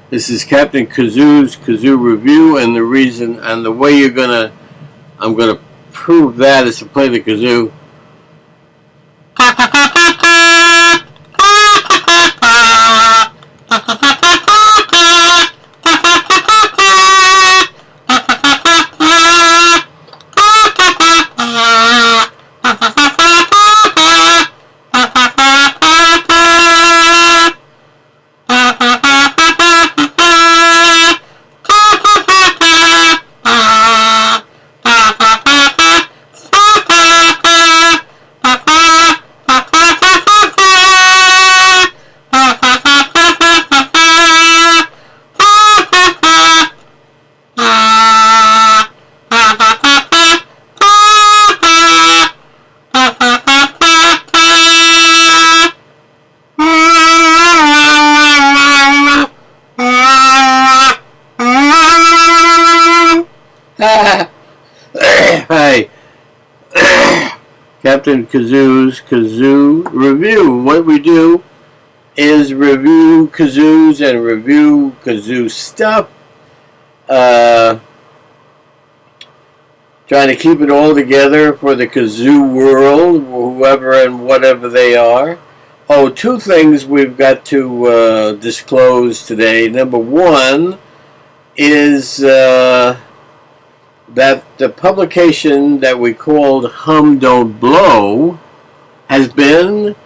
This is Captain Kazoo's Kazoo Review, and the reason and the way I'm gonna prove that is to play the kazoo. Hi, Captain Kazoo's Kazoo Review. What we do is review kazoos and review kazoo stuff. Trying to keep it all together for the kazoo world, whoever and whatever they are. Oh, two things we've got to disclose today. Number one is that the publication that we called Hum Don't Blow has been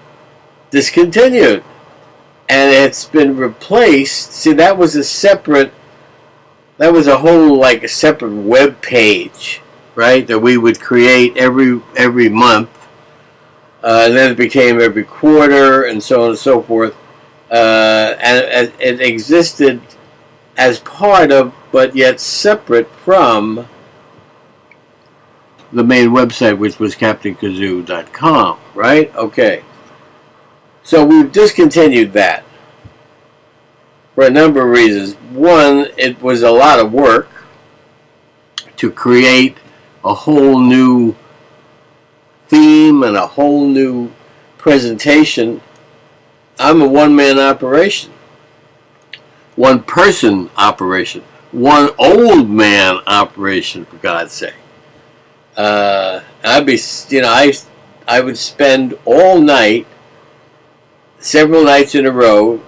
discontinued, and it's been replaced. See, that was a whole like a separate web page, right, that we would create every month, and then it became every quarter, and so on and so forth, and it existed as part of, but yet separate from, the main website, which was CaptainKazoo.com, right? Okay. So we've discontinued that for a number of reasons. One, it was a lot of work to create a whole new theme and a whole new presentation. I'm a one-man operation, one-person operation, one old man operation, for God's sake. I would spend all night, several nights in a row,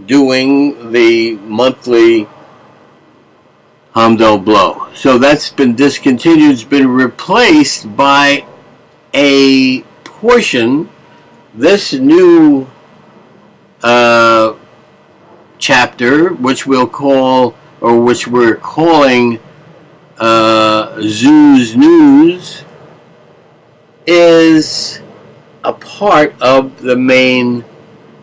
doing the monthly Hum Don't Blow. So that's been discontinued. It's been replaced by a portion, this new chapter, which we're calling ZOOZ NOOZ, is a part of the main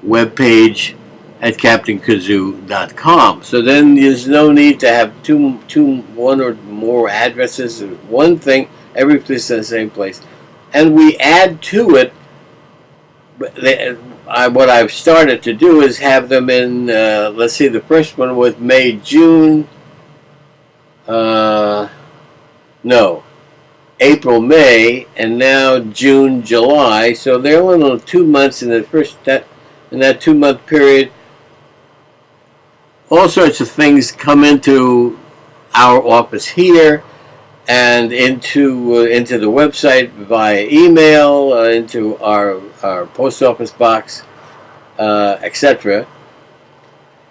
webpage at CaptainKazoo.com. So then there's no need to have one or more addresses. One thing, every place in the same place. And we add to it, what I've started to do is have them in, let's see, the first one was May, June, April, May, and now June, July. So there are only 2 months in that 2-month period. All sorts of things come into our office here and into the website via email, into our post office box, etc.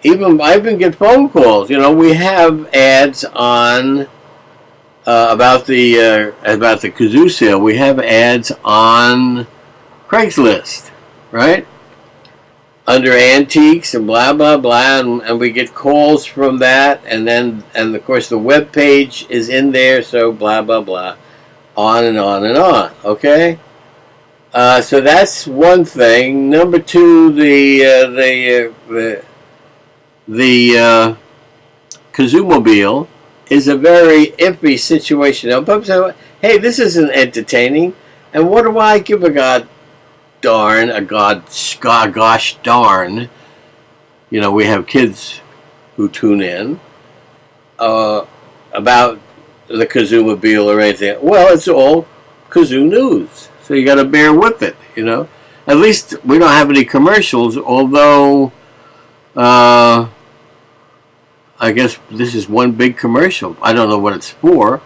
Even I've been getting phone calls. We have ads on about the kazoo sale. We have ads on Craigslist, right? Under antiques and blah blah blah, and we get calls from that, and of course the web page is in there, so blah blah blah, on and on and on. Okay, so that's one thing. Number two, the Kazoomobile is a very iffy situation. Now, people say, "Hey, this isn't entertaining," and what do I give a gosh darn? We have kids who tune in about the Kazoomobile or anything. Well, it's all kazoo news, so you got to bear with it. At least we don't have any commercials, although I guess this is one big commercial. I don't know what it's for.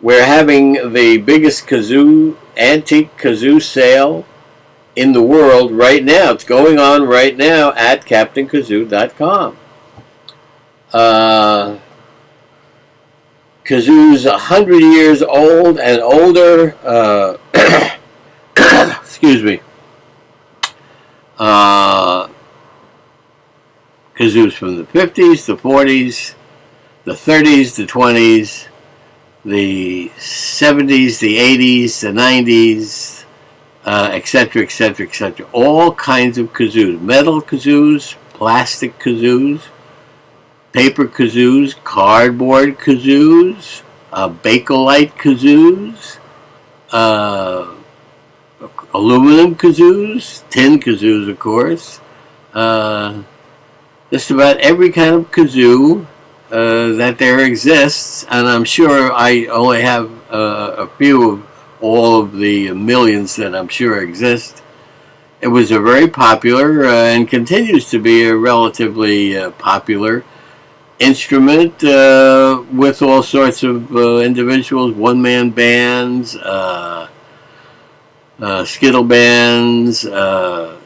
We're having the biggest antique kazoo sale in the world right now. It's going on right now at CaptainKazoo.com. Kazoo's 100 years old and older. Excuse me. Kazoos from the 50s, the 40s, the 30s, the 20s, the 70s, the 80s, the 90s, etc., etc., etc. All kinds of kazoos. Metal kazoos, plastic kazoos, paper kazoos, cardboard kazoos, Bakelite kazoos, aluminum kazoos, tin kazoos, of course. Just about every kind of kazoo that there exists, and I'm sure I only have a few of all of the millions that I'm sure exist. It was a very popular and continues to be a relatively popular instrument with all sorts of individuals, one-man bands, skittle bands,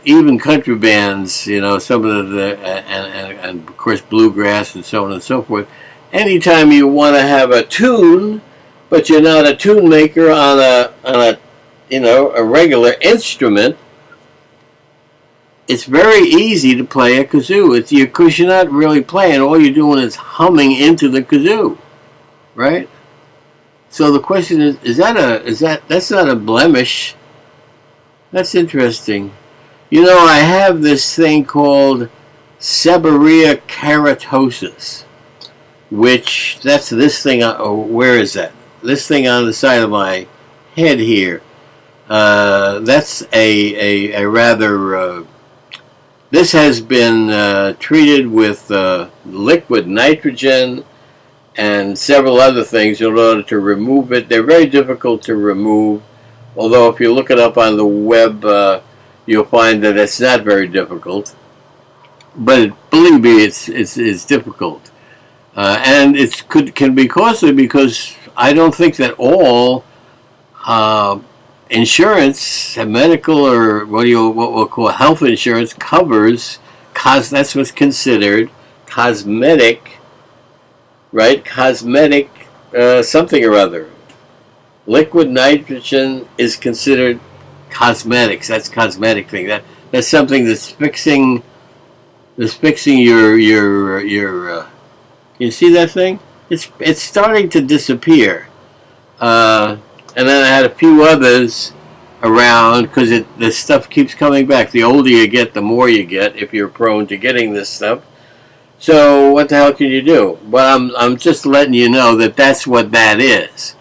even country bands, you know, some of and of course bluegrass and so on and so forth. Anytime you want to have a tune, but you're not a tune maker on a you know, a regular instrument, it's very easy to play a kazoo. Because you're not really playing, all you're doing is humming into the kazoo, right? So the question is that's not a blemish? That's interesting. You know, I have this thing called seborrhea keratosis, which that's this thing. Where is that? This thing on the side of my head here. That's a rather. This has been treated with liquid nitrogen and several other things in order to remove it. They're very difficult to remove. Although if you look it up on the web, you'll find that it's not very difficult. But believe me, it's difficult, and can be costly because I don't think that all insurance, medical or what we'll call health insurance covers. That's what's considered cosmetic, right? Cosmetic something or other. Liquid nitrogen is considered cosmetics. That's cosmetic thing. That's something that's fixing your you see that thing? It's starting to disappear. And then I had a few others around because this stuff keeps coming back. The older you get, the more you get if you're prone to getting this stuff. So what the hell can you do? But I'm just letting you know that that's what that is.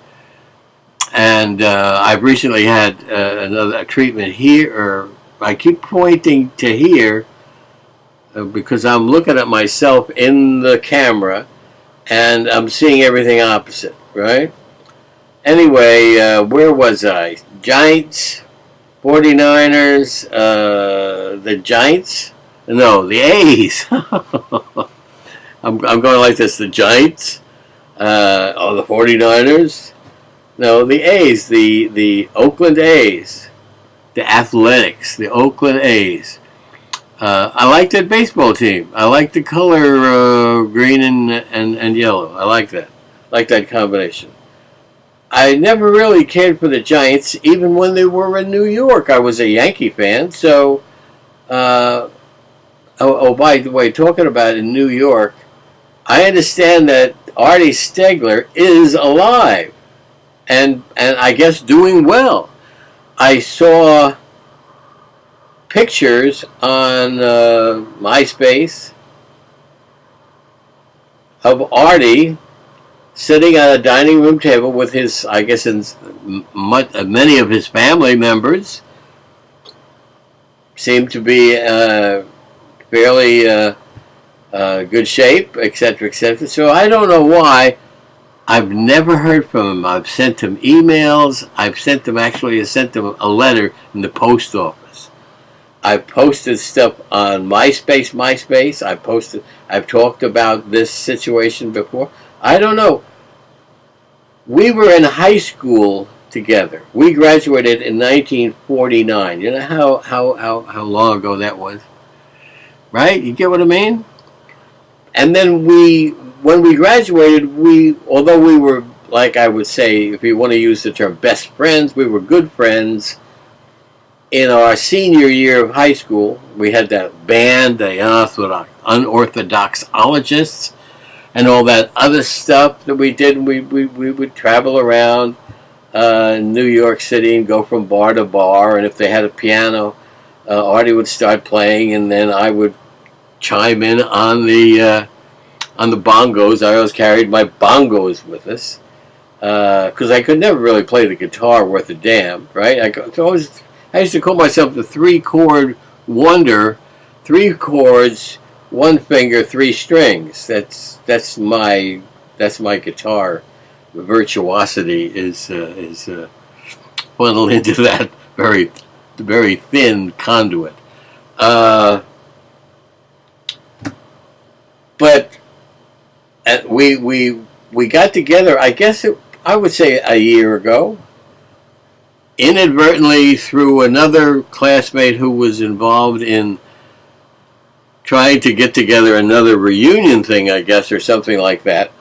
And I've recently had a treatment here, or I keep pointing to here because I'm looking at myself in the camera and I'm seeing everything opposite, right? Anyway, where was I? Giants, 49ers, the Giants? No, the A's. I'm going like this, the Giants, the 49ers. No, the A's, the Oakland A's, the Athletics, the Oakland A's. I like that baseball team. I like the color green and yellow. I like that. I like that combination. I never really cared for the Giants, even when they were in New York. I was a Yankee fan, so. By the way, talking about in New York, I understand that Artie Stegler is alive. And I guess doing well. I saw pictures on MySpace of Artie sitting at a dining room table with his, I guess, many of his family members. Seemed to be fairly good shape, etc., etc. So I don't know why. I've never heard from him. I've sent him emails. I sent him a letter in the post office. I posted stuff on MySpace. I've talked about this situation before. I don't know. We were in high school together. We graduated in 1949. You know how long ago that was? Right? You get what I mean? And then when we graduated, although we were, like I would say, if you want to use the term best friends, we were good friends. In our senior year of high school, we had that band, the Unorthodoxologists, and all that other stuff that we did. We would travel around New York City and go from bar to bar. And if they had a piano, Artie would start playing, and then I would chime in on the bongos. I always carried my bongos with us because I could never really play the guitar worth a damn, right? I used to call myself the three-chord wonder. 3 chords, 1 finger, 3 strings. That's my guitar virtuosity is funneled into that very thin conduit. But we got together. I guess I would say a year ago. Inadvertently through another classmate who was involved in trying to get together another reunion thing, I guess, or something like that.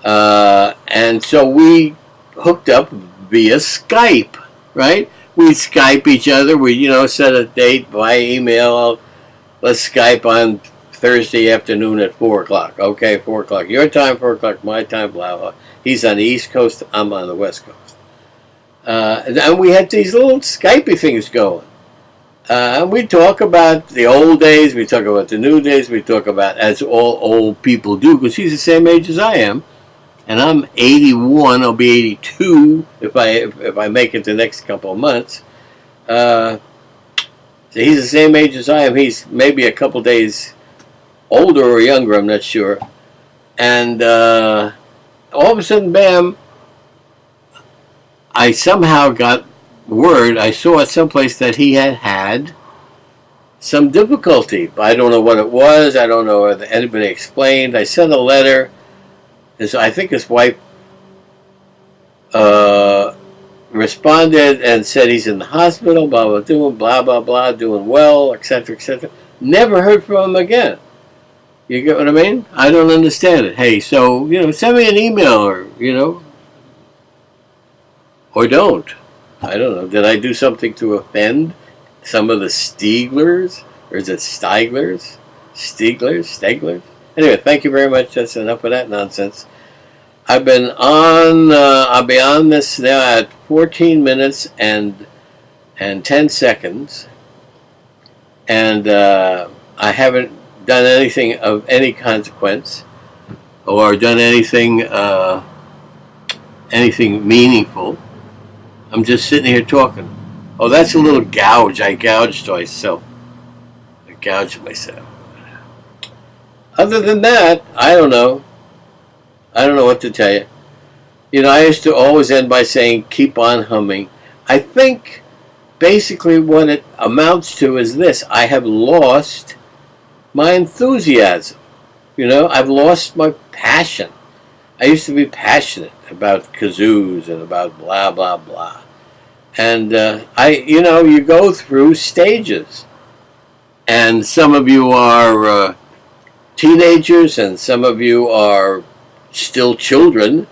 And so we hooked up via Skype, right? We'd Skype each other. We, set a date by email. Let's Skype on Thursday afternoon at 4 o'clock. Okay, 4 o'clock. Your time, 4 o'clock, my time, blah, blah. He's on the East Coast. I'm on the West Coast. And we had these little Skypey things going. And we talk about the old days, we talk about the new days, we talk about, as all old people do, because he's the same age as I am, and I'm 81, I'll be 82 if I make it the next couple of months. So he's the same age as I am. He's maybe a couple days older or younger, I'm not sure. And all of a sudden, bam, I somehow got word, I saw it someplace that he had some difficulty. I don't know what it was. I don't know whether anybody explained. I sent a letter. I think his wife responded and said he's in the hospital, blah, blah, doing well, etc., etc. Never heard from him again. You get what I mean? I don't understand it. Hey, so, send me an email or don't. I don't know. Did I do something to offend some of the Stieglers? Or is it Steiglers? Steglers? Anyway, thank you very much. That's enough of that nonsense. I'll be on this now at 14 minutes and 10 seconds. And I haven't done anything of any consequence or done anything meaningful. I'm just sitting here talking. Oh, that's a little gouge. I gouged myself. Other than that, I don't know. I don't know what to tell you. I used to always end by saying, keep on humming. I think basically what it amounts to is this. I have lost my enthusiasm. I've lost my passion. I used to be passionate about kazoos and about blah, blah, blah. And you go through stages. And some of you are teenagers, and some of you are still children,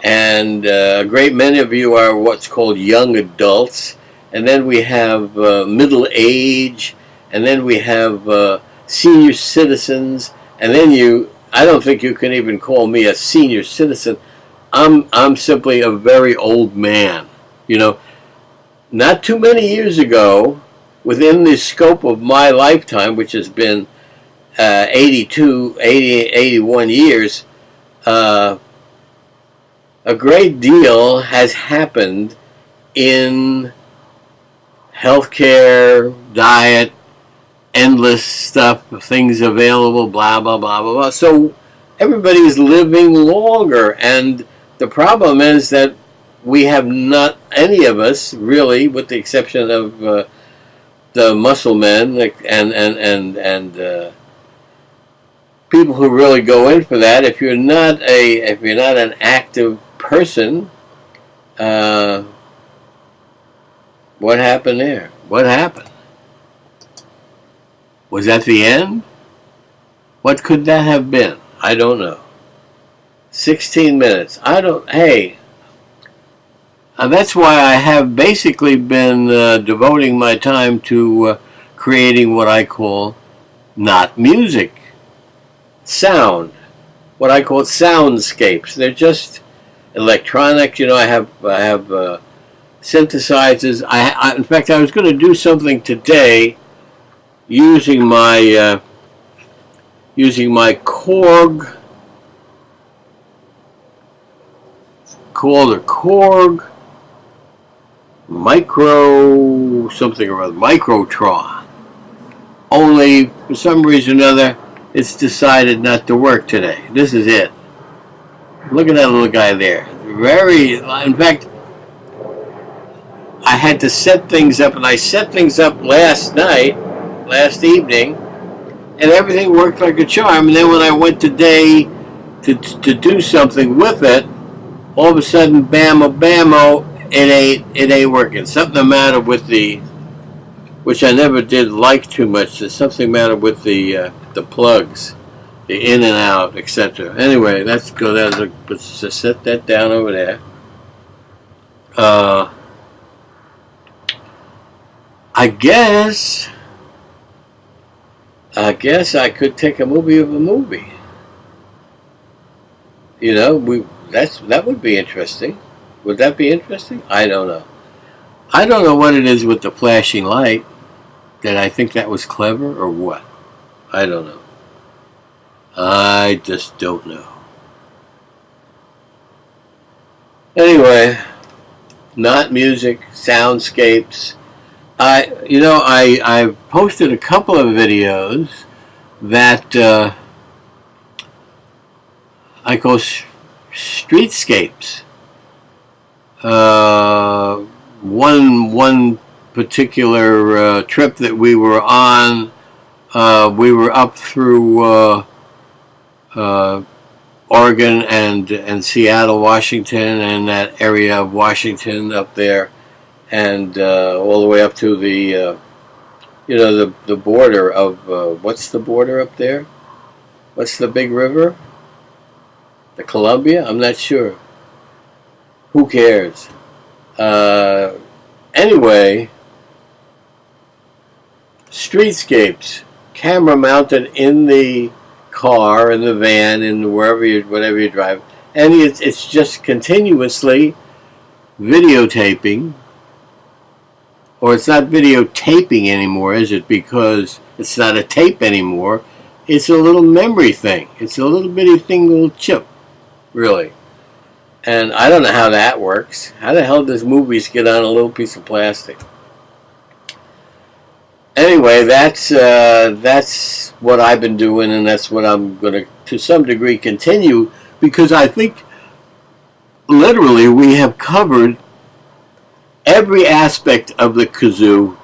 and a great many of you are what's called young adults. And then we have middle age, and then we have senior citizens, and then I don't think you can even call me a senior citizen. I'm simply a very old man. Not too many years ago, within the scope of my lifetime, which has been 81 years, a great deal has happened in healthcare, diet, endless stuff, things available, blah, blah, blah, blah, blah. So everybody's living longer, and the problem is that we have not, any of us really, with the exception of the muscle men and people who really go in for that. If you're not an active person, what happened there? What happened? Was that the end? What could that have been? I don't know. 16 minutes. Hey, that's why I have basically been devoting my time to creating what I call not music, sound. What I call soundscapes. They're just electronic. I have synthesizers. In fact, I was going to do something today using my Korg, called a Korg Micro something or other, Microtron. Only for some reason or another, it's decided not to work today. This is it. Look at that little guy there. In fact, I had to set things up, and I set things up last evening, and everything worked like a charm. And then when I went today to do something with it, all of a sudden, bam-o, it ain't working. Something the matter with which I never did like too much. There's something matter with the plugs, the in and out, etc. Anyway, let's set that down over there. I guess I could take a movie of a movie. That would be interesting. Would that be interesting? I don't know. I don't know what it is with the flashing light, that I think that was clever or what. I don't know. I just don't know. Anyway, not music, soundscapes. I posted a couple of videos that I call streetscapes. One particular trip that we were on, we were up through Oregon and Seattle, Washington, and that area of Washington up there, and all the way up to the border of what's the border up there? What's the big river? The Columbia? I'm not sure. Who cares? Anyway, streetscapes, camera mounted in the car, in the van, in whatever you drive, and it's just continuously videotaping. Or it's not videotaping anymore, is it? Because it's not a tape anymore. It's a little memory thing. It's a little bitty thing, little chip, really. And I don't know how that works. How the hell does movies get on a little piece of plastic? Anyway, that's what I've been doing, and that's what I'm going to some degree, continue, because I think literally we have covered every aspect of the kazoo,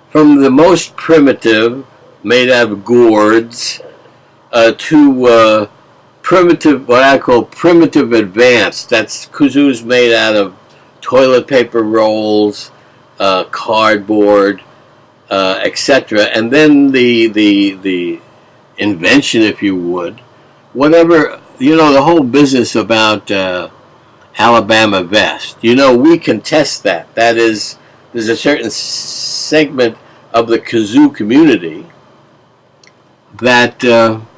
from the most primitive, made out of gourds, to primitive, what I call primitive advanced. That's kazoos made out of toilet paper rolls, cardboard, etc. And then the invention, if you would, whatever, the whole business about Alabama vest. We can test that. That is, there's a certain segment of the kazoo community that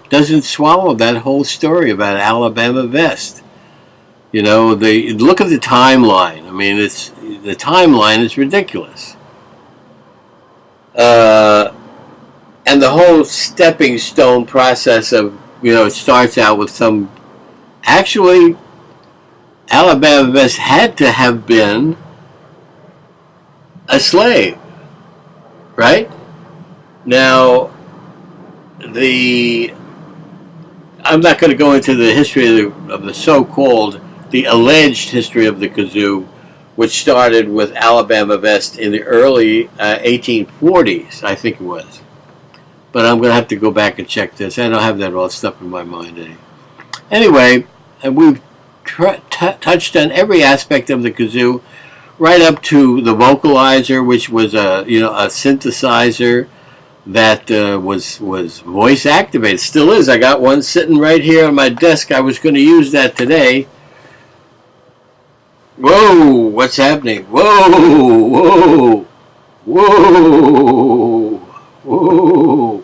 doesn't swallow that whole story about Alabama vest. Look at the timeline. I mean, the timeline is ridiculous. And the whole stepping stone process of, it starts out with some, actually, Alabama vest had to have been a slave, right? Now, I'm not going to go into the history of the so-called, the alleged history of the kazoo, which started with Alabama Vest in the early 1840s, I think it was. But I'm going to have to go back and check this. I don't have that all stuff in my mind. Anyway, we've touched on every aspect of the kazoo, right up to the vocalizer, which was a synthesizer that was voice activated. Still is. I got one sitting right here on my desk. I was going to use that today. Whoa! What's happening? Whoa! Whoa! Whoa! Whoa!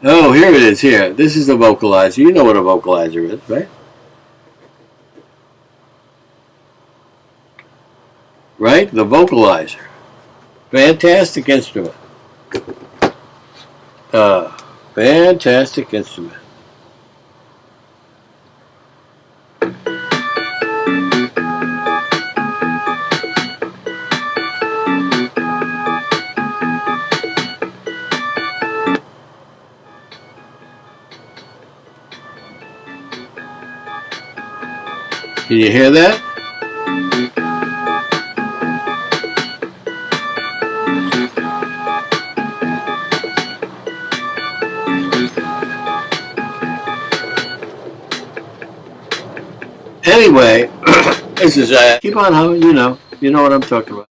Oh, here it is. Here, this is the vocalizer. You know what a vocalizer is, right? Right? The vocalizer. Fantastic instrument. Fantastic instrument. Can you hear that? Anyway, this is keep on humming. You know what I'm talking about.